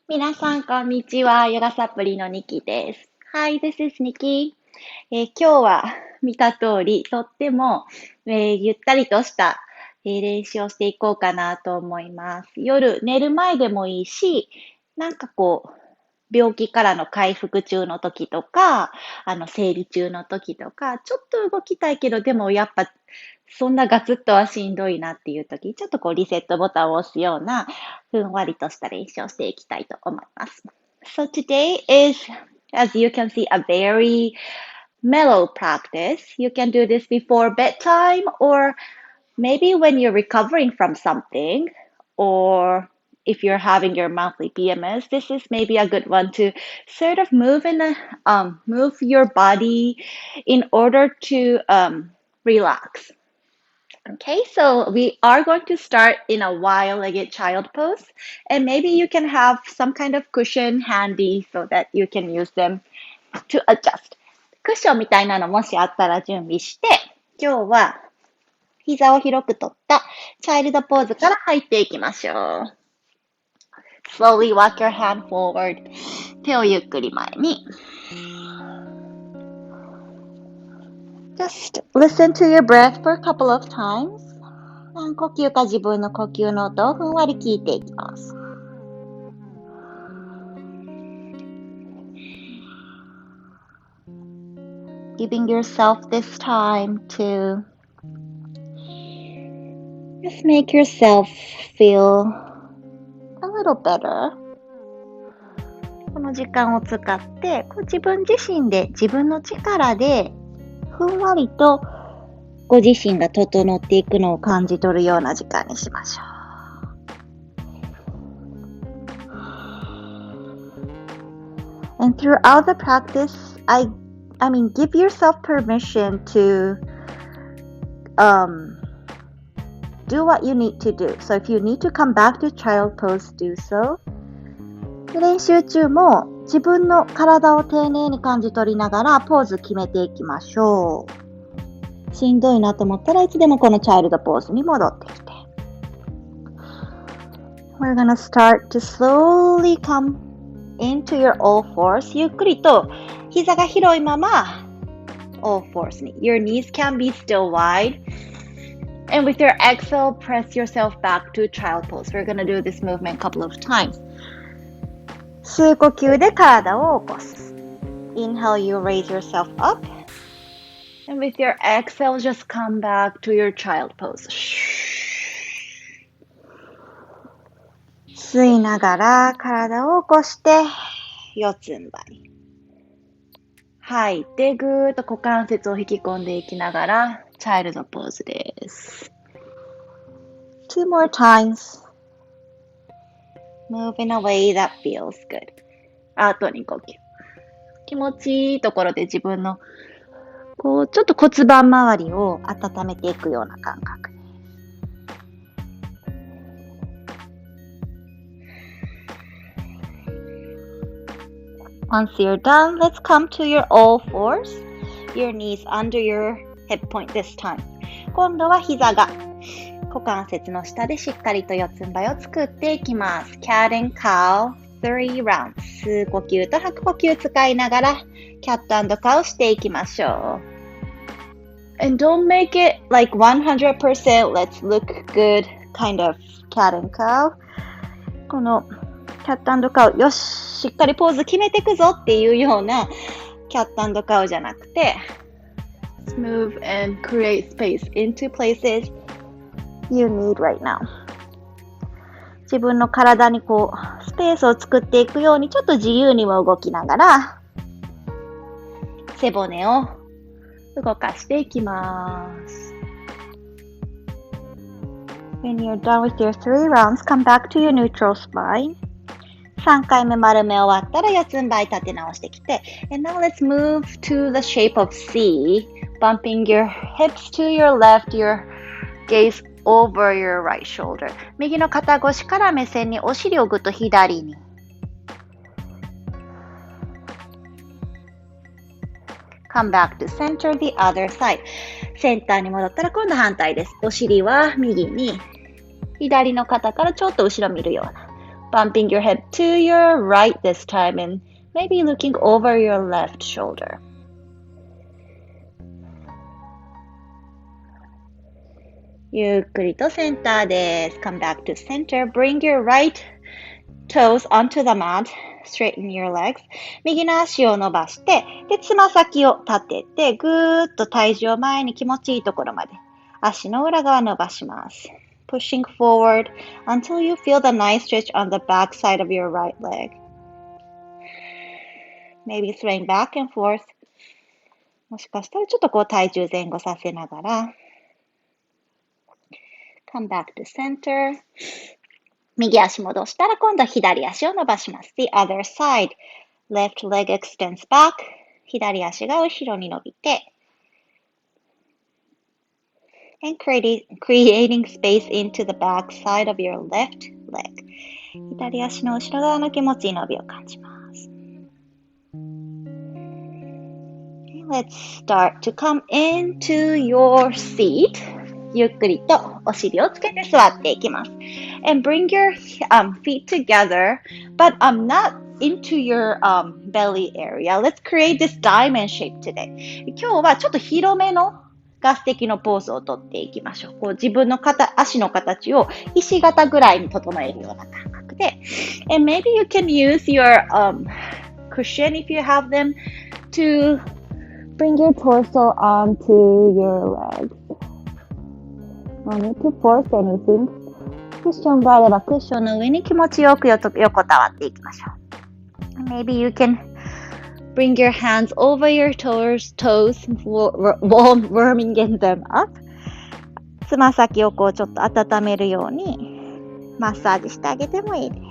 皆さん、こんにちは。ヨガサプリのニキです。Hi, this is Nikki. 今日は見た通り、とっても、ゆったりとした、練習をしていこうかなと思います。夜、寝る前でもいいし、病気からの回復中の時とか、生理中の時とか、ちょっと動きたいけど、でもやっぱ、そんなガツッとはしんどいなっていう時、ちょっとリセットボタンを押すような、ふんわりとした練習をしていきたいと思います。So today is, as you can see, a very mellow practice. You can do this before bedtime or maybe when you're recovering from something or if you're having your monthly PMS, this is maybe a good one to sort of move your body in order to relax. Okay, so we are going to start in a wide-legged child pose, and maybe you can have some kind of cushion handy so that you can use them to adjust. クッションみたいなのもしあったら準備して、今日は膝を広く取ったチャイルドポーズから入っていきましょう。Slowly walk your hand forward. 手をゆっくり前に。Just listen to your breath for a couple of times. 呼吸か自分の呼吸の音をふんわり聞いていきます。Giving yourself this time to just make yourself feel a little better. この時間を使って自分自身で自分の力でふんわりとご自身が整っていくのを感じ取るような時間にしましょう。And throughout the practice, I mean, give yourself permission to do what you need to do. So if you need to come back to child pose, do so. 練習中も自分の体を丁寧に感じ取りながらポーズ決めていきましょう。しんどいなと思ったらいつでもこのチャイルドポーズに戻ってきて。We're gonna start to slowly come into your all fours. ゆっくりと膝が広いまま all fours に。Your knees can be still wide. And with your exhale, press yourself back to child pose. We're gonna do this movement a couple of times. 吸う呼吸で体を起こす。Inhale, you raise yourself up. And with your exhale, just come back to your child pose. 吸いながら体を起こして四つん這い。吐いてぐーっと股関節を引き込んでいきながらチャイルドポーズです。Two more times. Move in a way that feels good. あと2呼吸。気持ちいいところで自分のちょっと骨盤周りを温めていくような感覚です。Once you're done, let's come to your all fours. Your knees under your hip point this time. 今度は膝が股関節の下でしっかりと四つん這いを作っていきます。Cat and cow, 3 rounds. 吸う呼吸と吐く呼吸使いながらキャット&カウしていきましょう。And don't make it like 100% let's look good kind of cat and cow. このキャット&カウ、よし、しっかりポーズ決めていくぞっていうようなキャット&カウじゃなくて Move and create space into places you need right now. 自分の体にスペースを作っていくようにちょっと自由にも動きながら背骨を動かしていきます。When you're done with your 3 rounds, come back to your neutral spine. 3回目丸め終わったら四つん這い立て直してきて And now let's move to the shape of C, bumping your hips to your left, your gaze over your right shoulder. 右の肩越しから目線にお尻をぐっと左に。Come back to center the other side. センターに戻ったら今度反対です。お尻は右に、左の肩からちょっと後ろ見るような。bumping your head to your right this time and maybe looking over your left shoulder.ゆっくりとセンターです。Come back to center. Bring your right toes onto the mat. Straighten your legs. 右の足を伸ばして、で、つま先を立てて、ぐーっと体重を前に気持ちいいところまで。足の裏側伸ばします。Pushing forward until you feel the nice stretch on the back side of your right leg. Maybe swaying back and forth. もしかしたらちょっとこう体重前後させながら。Come back to center. 右足戻したら今度は左足を伸ばします。The other side. Left leg extends back. 左足が後ろに伸びて。And creating space into the back side of your left leg. 左足の後ろ側の気持ちいい伸びを感じます。Let's start to come into your seat. ゆっくりとお尻をつけて座っていきます。And bring your feet together, but not into your belly area. Let's create this diamond shape today. 今日はちょっと広めのガス的のポーズをとっていきましょう。こう自分の足の形をひし形ぐらいに整えるような感覚で。And maybe you can use your cushion if you have them to bring your torso onto your legs.No need to force anything. クッションがあればクッションの上に気持ちよく横たわっていきましょう。Maybe you can bring your hands over your toes, warming them up. つま先をこうちょっと温めるようにマッサージしてあげてもいいです。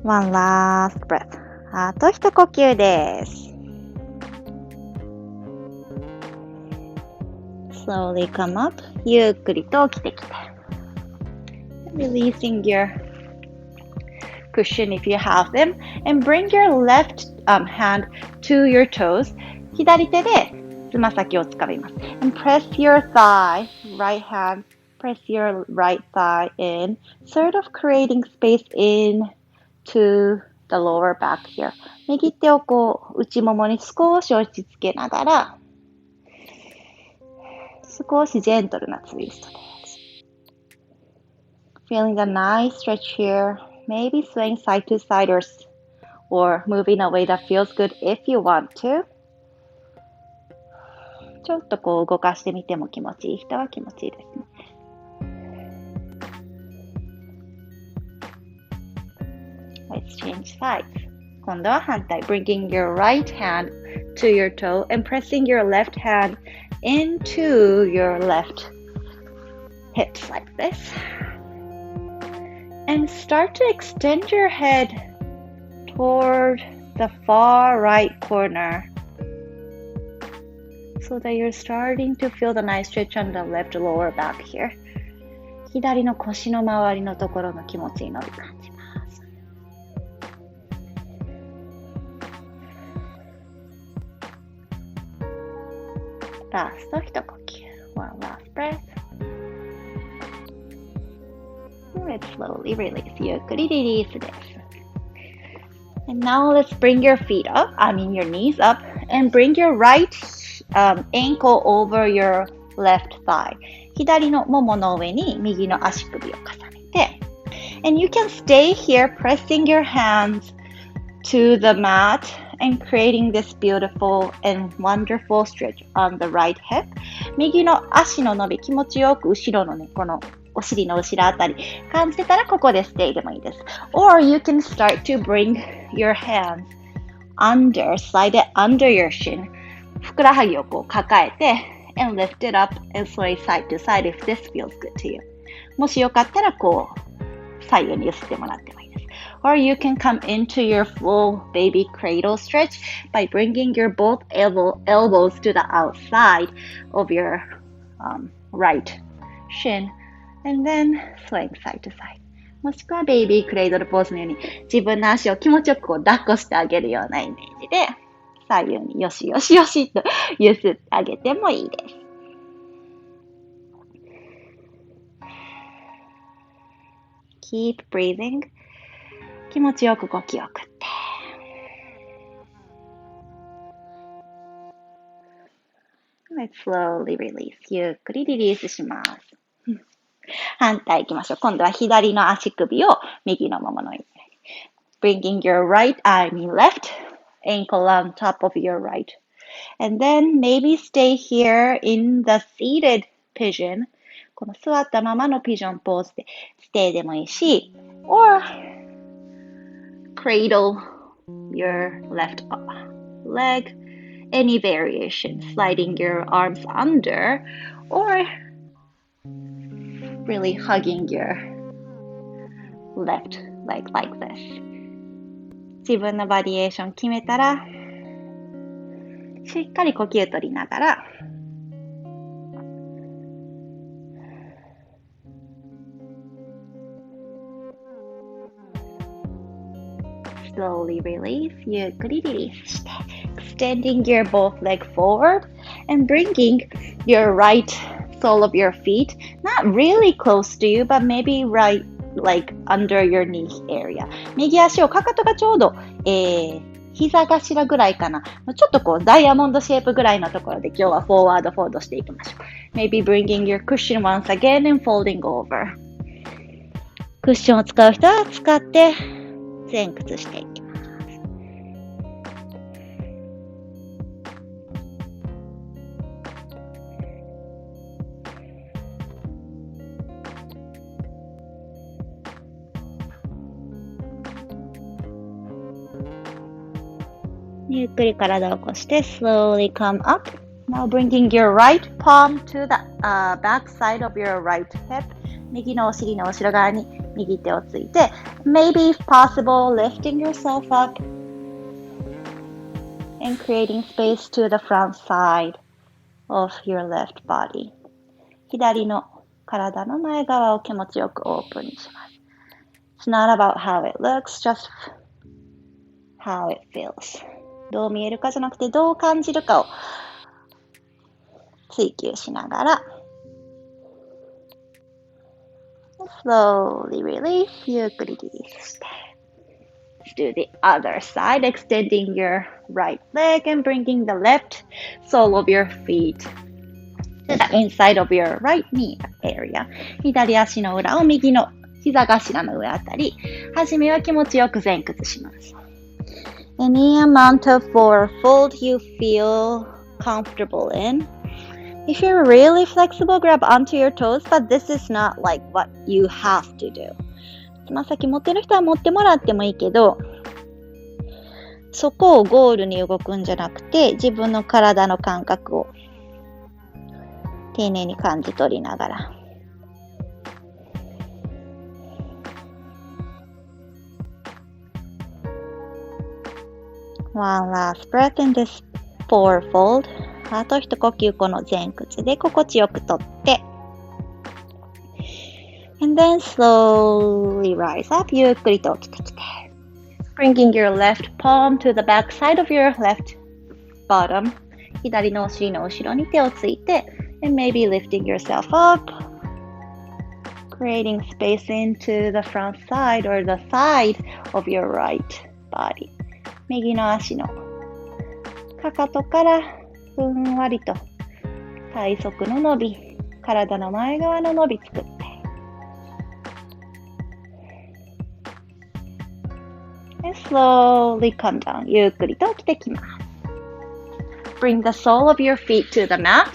One last breath.あと一呼吸です。Slowly come up. ゆっくりと起きてきて。Releasing your cushion if you have them. And bring your left hand to your toes. 左手でつま先をつかみます。And press your thigh, right hand, press your right thigh in, sort of creating space into the lower back here. 右手をこう内ももに少し押し付けながら少しジェントルなツイストです。Feeling a nice stretch here. Maybe swaying side to side or moving a way that feels good if you want to. ちょっとこう動かしてみても気持ちいい人は気持ちいいですね。Let's change sides. 今度は反対。Bringing your right hand to your toe and pressing your left hand into your left hips like this. And start to extend your head toward the far right corner so that you're starting to feel the nice stretch on the left lower back here. 左の腰の周りのところの気持ちいい伸び感じます。ラスト一呼吸。One last breath. Let's slowly release. ゆっくりリリースです。And now let's bring your feet up, your knees up, and bring your right ankle over your left thigh. 左のももの上に右の足首を重ねて、and you can stay here pressing your hands to the mat and creating this beautiful and wonderful stretch on the right hip. 右の足の伸び、気持ちよく後ろのね、このお尻の後ろあたり感じてたらここで stay でもいいです。Or you can start to bring your hands slide it under your shin. ふくらはぎをこう抱えて and lift it up and sway side to side if this feels good to you. もしよかったらこう左右に揺すってもらってもいいです。Or you can come into your full baby cradle stretch by bringing your both elbows to the outside of your right shin and then swaying side to side. もしくはベイビークレイドルポーズのように自分の足を気持ちよくこう抱っこしてあげるようなイメージで左右によしよしよしと揺すってあげてもいいです。Keep breathing. 気持ちよく呼吸を送って。Let's slowly release. ゆっくりリリースします。反対行きましょう。今度は左の足首を右のももの上に。Bringing your right left ankle on top of your right. And then maybe stay here in the seated pigeon. この座ったままのピジョンポーズで stay でもいいし、or cradle your left leg, any variation, sliding your arms under, or really hugging your left leg like this. 自分のバリエーション決めたら、しっかり呼吸取りながら、slowly release. ゆっくりリリースして。Extending your both leg forward and bringing your right sole of your feet not really close to you, but maybe right like under your knee area. 右足をかかとがちょうど、膝頭ぐらいかな。ちょっとこうダイヤモンドシェイプぐらいのところで今日はフォワードフォードしていきましょう。Maybe bringing your cushion once again and folding over. クッションを使う人は使って前屈していきます。ゆっくり体を起こして slowly come up. Now bringing your right palm to the back side of your right hip. 右のお尻の後ろ側に右手をついて maybe if possible lifting yourself up and creating space to the front side of your left body. 左の体の前側を気持ちよくオープンにします。It's not about how it looks, just how it feels. どう見えるかじゃなくてどう感じるかを追求しながらslowly release. ゆっくりリリースして。Let's do the other side, extending your right leg and bringing the left sole of your feet to the inside of your right knee area. 左足の裏を右の膝頭の上あたり。はじめは気持ちよく前屈します。Any amount of forward fold you feel comfortable in.If you're really flexible, grab onto your toes, but this is not like what you have to do. つま先持ってる人は持ってもらってもいいけど、そこをゴールに動くんじゃなくて、自分の体の感覚を丁寧に感じ取りながら。One last breath in this forward fold.あと一呼吸この前屈で心地よくとって and then slowly rise up ゆっくりと起きてきて bringing your left palm to the back side of your left bottom 左のお尻の後ろに手をついて and maybe lifting yourself up creating space into the front side or the side of your right body 右の足のかかとからふんわりと体側の伸び、体の前側の伸び作って。slowly come down. ゆっくりと起きてきます。Bring the sole of your feet to the mat.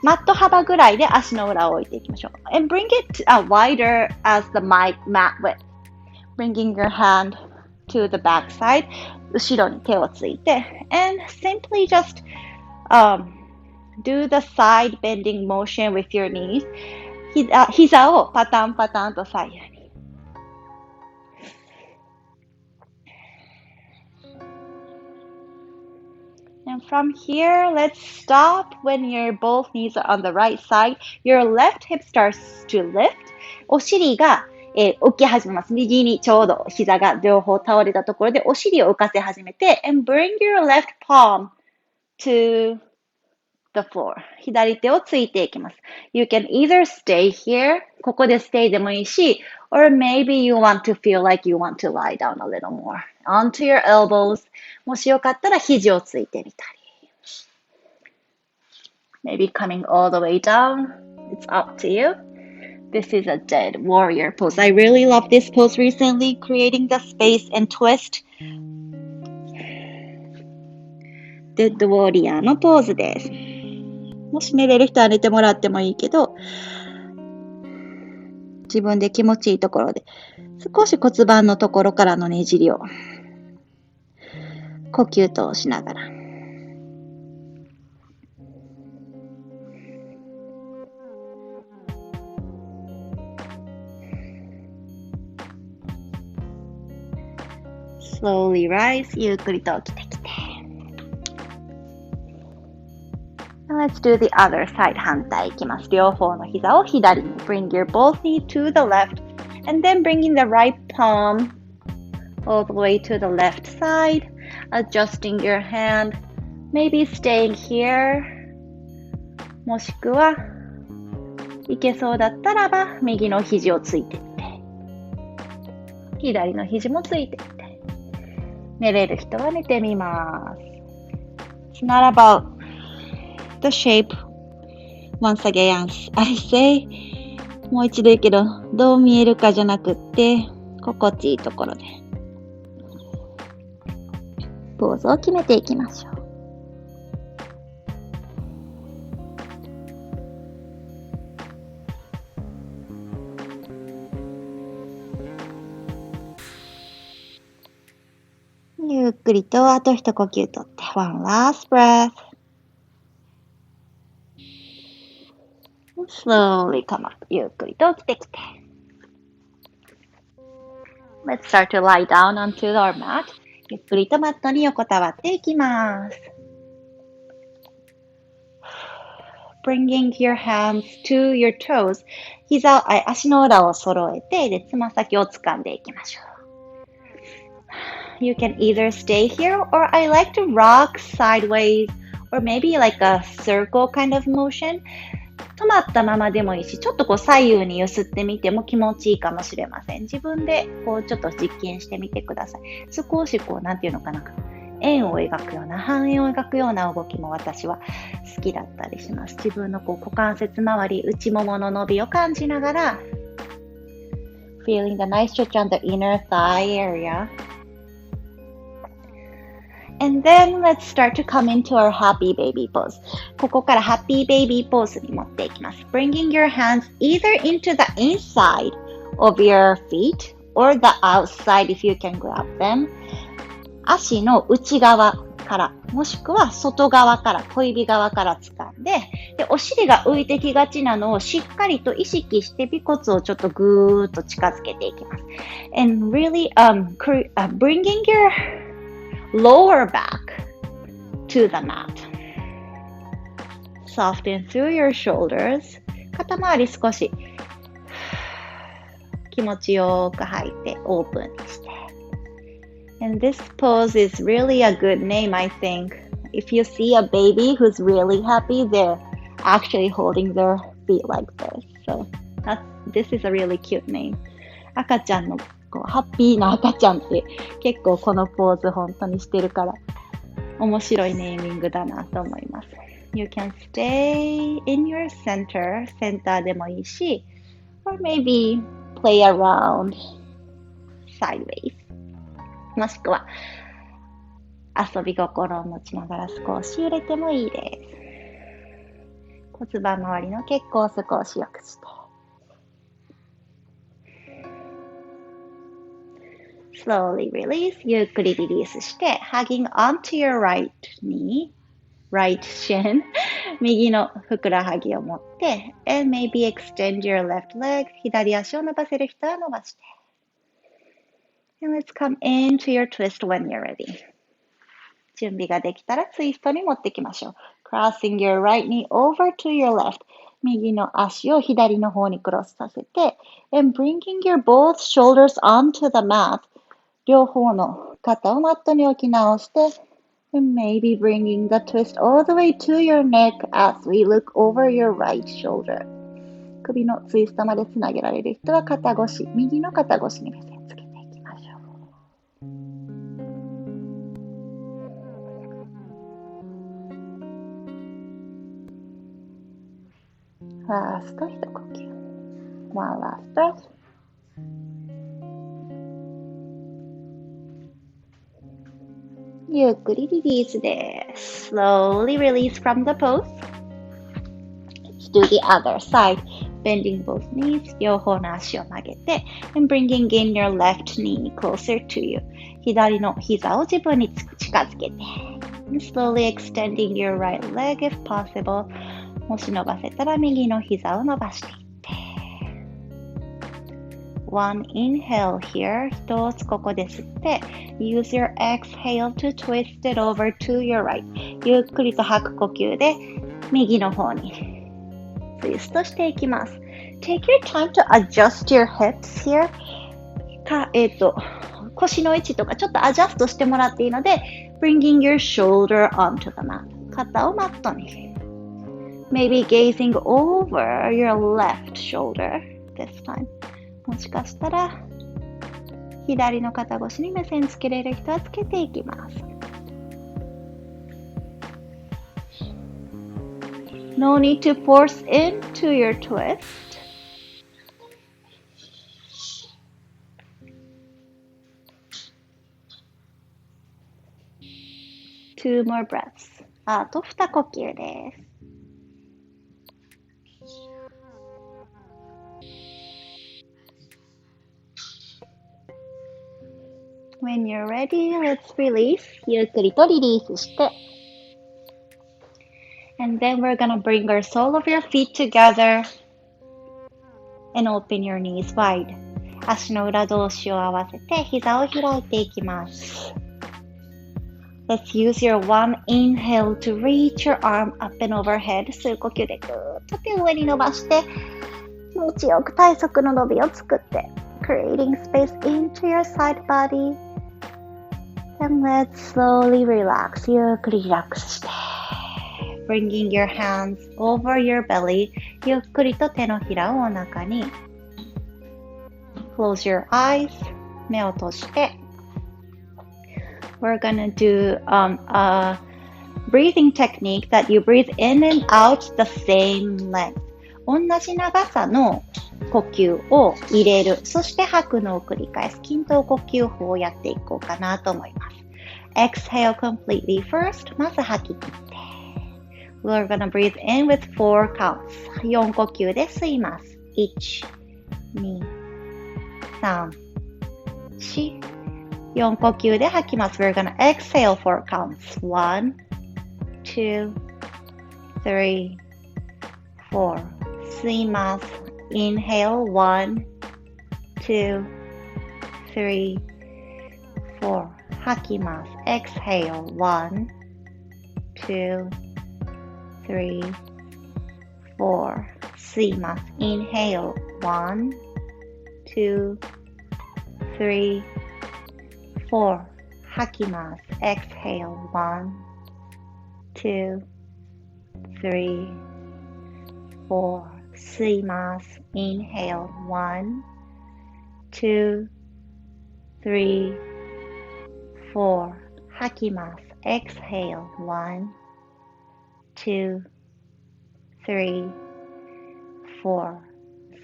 マット幅ぐらいで足の裏を置いていきましょう。And bring it wider as the mat width. Bringing your hand to the back side. 後ろに手をついて。And simply just...do the side bending motion with your knees. 膝をパタンパタンと左右に。And from here, let's stop when your both knees are on the right side. Your left hip starts to lift. お尻が、浮き始めます。右にちょうど膝が両方倒れたところでお尻を浮かせ始めて、and bring your left palm to the floor. 左手をついていきます。You can either stay here. ここで stay でもいいし、or maybe you want to feel like you want to lie down a little more. Onto your elbows. もしよかったら肘をついてみたり。Maybe coming all the way down. It's up to you. This is a dead warrior pose. I really love this pose recently, creating the space and twist. デッドウォーリアーのポーズです。もし寝れる人は寝てもらってもいいけど、自分で気持ちいいところで、少し骨盤のところからのねじりを呼吸としながら。Slowly rise. ゆっくりと起きてきて。Let's do the other side. 反対いきます。両方の膝を左に。Bring your both knee to the left. And then bringing the right palm all the way to the left side. Adjusting your hand. Maybe staying here. もしくは、いけそうだったらば、右の肘をついてみて。左の肘もついてみて。寝れる人は寝てみます。It's not about the shape. Once again, I say, もう一度言うけど、どう見えるかじゃなくって、心地いいところで、ポーズを決めていきましょう。ゆっくりとあと一呼吸とって。One last breath. Slowly come up. ゆっくりと起きてきて。Let's start to lie down onto our mat. ゆっくりとマットに横たわっていきます。Bringing your hands to your toes. 足の裏を揃えて、で、つま先を掴んでいきましょう。You can either stay here or I like to rock sideways or maybe like a circle kind of motion. 止まったままでもいいし、ちょっとこう左右に揺すってみても気持ちいいかもしれません。自分でこうちょっと実験してみてください。少しこうなんていうのかな、円を描くような、半円を描くような動きも私は好きだったりします。自分のこう股関節周り、内ももの伸びを感じながら feeling the nice stretch on the inner thigh area.And then let's start to come into our happy baby pose. ここから happy baby pose に持っていきます。Bringing your hands either into the inside of your feet or the outside if you can grab them. 足の内側から、もしくは外側から、小指側から掴んで、で、お尻が浮いてきがちなのをしっかりと意識して尾骨をちょっとぐーっと近づけていきます。And really, bringing your lower back to the mat. Soften through your shoulders. 肩周り少し気持ちよく吐いてオープンにして。And this pose is really a good name, I think. If you see a baby who's really happy, they're actually holding their feet like this. So this is a really cute name. 赤ちゃんのハッピーな赤ちゃんって結構このポーズ本当にしてるから面白いネーミングだなと思います。You can stay in your center. センターでもいいし or maybe play around sideways. もしくは遊び心を持ちながら少し揺れてもいいです。骨盤周りの血行を少し良くして。Slowly release. ゆっくりリリースして、hugging onto your right knee, right shin. 右のふくらはぎを持って、and maybe extend your left leg. 左足を伸ばせる人は伸ばして。And let's come into your twist when you're ready. 準備ができたらツイストに持ってきましょう。Crossing your right knee over to your left. 右の足を左の方にクロスさせて、and bringing your both shoulders onto the mat. 両方の肩をマットに置き直して、and maybe bringing the twist all the way to your neck as we look over your right shoulder. 首のツイストまでつなげられる人は肩越し、右の肩越しに目線つけていきましょう。ラスト一呼吸。One last breath. ゆっくりリリースです。Slowly release from the pose. Do the other side. Bending both knees. 両方の足を曲げて and bringing in your left knee closer to you. 左の膝を自分に近づけて and slowly extending your right leg if possible. もし伸ばせたら右の膝を伸ばしていって One inhale here. 一つここで吸って Use your exhale to twist it over to your right. ゆっくりと吐く呼吸で右の方にツイストしていきます。Take your time to adjust your hips here. 腰の位置とかちょっとアジャストしてもらっていいので Bringing your shoulder onto the mat. 肩をマットにMaybe gazing over your left shoulder this time. もしかしたら左の肩越しに目線つけれる人はつけていきます。No need to force into your twist. Two more breaths. あと2呼吸です。When you're ready, let's release. ゆっくりとリリースして。And then we're gonna bring our sole of your feet together and open your knees wide. 足の裏同士を合わせて膝を開いていきます。Let's use your one inhale to reach your arm up and overhead. 吸う呼吸でぐーっと手を上に伸ばして気持ちよく体側の伸びを作って Creating space into your side body. And let's slowly relax. ゆっくりリラックスしてBringing your hands over your belly. ゆっくりと手のひらをお腹に Close your eyes. 目を閉じて We're gonna do a breathing technique that you breathe in and out the same length. 同じ長さの呼吸を入れる。そして吐くのを繰り返す。均等呼吸法をやっていこうかなと思います。Exhale completely first. まず吐き切って。We're gonna breathe in with 4 counts. 4呼吸で吸います。1、2、3、4。4呼吸で吐きます。We're gonna exhale 4 counts. 1、2、3、4。吸います。Inhale 1、2、3、4。吐きます。Exhale 1、2、3、4。吸います。Inhale 1、2、3、4。吐きます。Exhale 1、2、3、4。吸います。Inhale 1、2、3、4。吐きます。Exhale 1、2、3、4。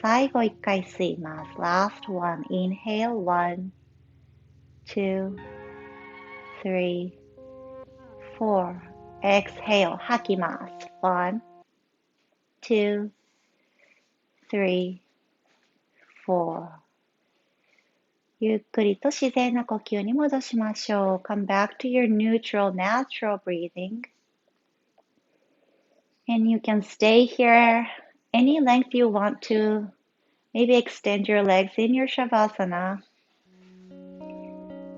最後1回吸います。Last one. Inhale 1、2、3、4。Exhale 吐きます。1、2、3、4。ゆっくりと自然な呼吸に戻しましょう。Come back to your neutral, natural breathing. And you can stay here any length you want to. Maybe extend your legs in your Shavasana.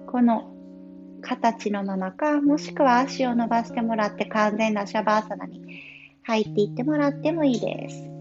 この形のままか、もしくは足を伸ばしてもらって完全なシャバーサナに入っていってもらってもいいです。